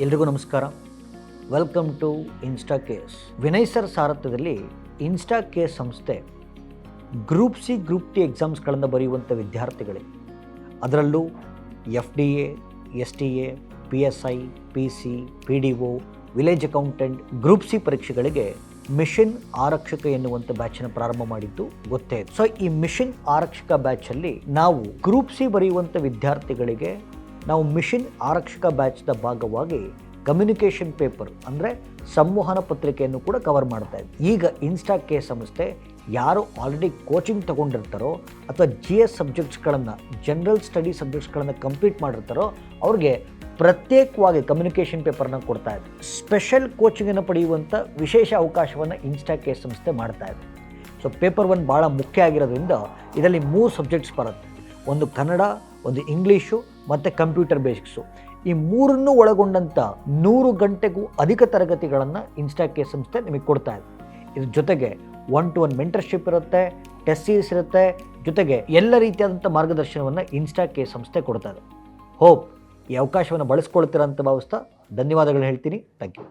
ಎಲ್ರಿಗೂ ನಮಸ್ಕಾರ. Welcome to Insta Case. Vinay sir ಸಾರಥ್ಯದಲ್ಲಿ ಇನ್ಸ್ಟಾ ಕೇಸ್ ಸಂಸ್ಥೆ ಗ್ರೂಪ್ ಸಿ ಗ್ರೂಪ್ ಟಿ ಎಕ್ಸಾಮ್ಸ್ಗಳನ್ನು ಬರೆಯುವಂಥ ವಿದ್ಯಾರ್ಥಿಗಳಿಗೆ, ಅದರಲ್ಲೂ FDA, STA, PSI, PC, PDO, village accountant, group C ಪರೀಕ್ಷೆಗಳಿಗೆ ಮಿಷನ್ ಆರಕ್ಷಕ ಎನ್ನುವಂಥ ಬ್ಯಾಚನ್ನು ಪ್ರಾರಂಭ ಮಾಡಿದ್ದು ಗೊತ್ತೇ ಇದೆ. ಸೊ ಈ ಮಿಷನ್ ಆರಕ್ಷಕ ಬ್ಯಾಚಲ್ಲಿ ನಾವು ಗ್ರೂಪ್ ಸಿ ಬರೆಯುವಂಥ ವಿದ್ಯಾರ್ಥಿಗಳಿಗೆ ನಾವು ಮಿಷನ್ ಆರಕ್ಷಕ ಬ್ಯಾಚ್ನ ಭಾಗವಾಗಿ ಕಮ್ಯುನಿಕೇಷನ್ ಪೇಪರ್ ಅಂದರೆ ಸಂವಹನ ಪತ್ರಿಕೆಯನ್ನು ಕೂಡ ಕವರ್ ಮಾಡ್ತಾ ಇದೆ. ಈಗ ಇನ್ಸ್ಟಾ ಕೇಸ್ ಸಂಸ್ಥೆ ಯಾರು ಆಲ್ರೆಡಿ ಕೋಚಿಂಗ್ ತೊಗೊಂಡಿರ್ತಾರೋ ಅಥವಾ GS ಸಬ್ಜೆಕ್ಟ್ಸ್ಗಳನ್ನು, ಜನರಲ್ ಸ್ಟಡಿ ಸಬ್ಜೆಕ್ಟ್ಸ್ಗಳನ್ನು ಕಂಪ್ಲೀಟ್ ಮಾಡಿರ್ತಾರೋ ಅವ್ರಿಗೆ ಪ್ರತ್ಯೇಕವಾಗಿ ಕಮ್ಯುನಿಕೇಷನ್ ಪೇಪರ್ನ ಕೊಡ್ತಾ ಇದೆ. ಸ್ಪೆಷಲ್ ಕೋಚಿಂಗನ್ನು ಪಡೆಯುವಂಥ ವಿಶೇಷ ಅವಕಾಶವನ್ನು ಇನ್ಸ್ಟಾ ಕೇಸ್ ಸಂಸ್ಥೆ ಮಾಡ್ತಾ ಇದೆ. ಸೊ ಪೇಪರ್ 1 ಭಾಳ ಮುಖ್ಯ ಆಗಿರೋದ್ರಿಂದ ಇದರಲ್ಲಿ 3 ಸಬ್ಜೆಕ್ಟ್ಸ್ ಬರುತ್ತೆ. ಒಂದು ಕನ್ನಡ, ಒಂದು ಇಂಗ್ಲೀಷು ಮತ್ತು ಕಂಪ್ಯೂಟರ್ ಬೇಸಿಕ್ಸು. ಈ 3 ಒಳಗೊಂಡಂಥ 100 ಗಂಟೆಗೂ ಅಧಿಕ ತರಗತಿಗಳನ್ನು ಇನ್ಸ್ಟಾ ಕೇಸ್ ಸಂಸ್ಥೆ ನಿಮಗೆ ಕೊಡ್ತಾ ಇದೆ. ಇದ್ರ ಜೊತೆಗೆ 1-to-1 ಮೆಂಟರ್ಶಿಪ್ ಇರುತ್ತೆ, ಟೆಸ್ಟ್ ಸೀರೀಸ್ ಇರುತ್ತೆ, ಜೊತೆಗೆ ಎಲ್ಲ ರೀತಿಯಾದಂಥ ಮಾರ್ಗದರ್ಶನವನ್ನು ಇನ್ಸ್ಟಾ ಕೇಸ್ ಸಂಸ್ಥೆ ಕೊಡ್ತಾ ಇದೆ. ಹೋಪ್ ಈ ಅವಕಾಶವನ್ನು ಬಳಸ್ಕೊಳ್ತೀರಾ ಅಂತ ಭಾವಿಸ್ತಾ ಧನ್ಯವಾದಗಳು ಹೇಳ್ತೀನಿ. Thank you.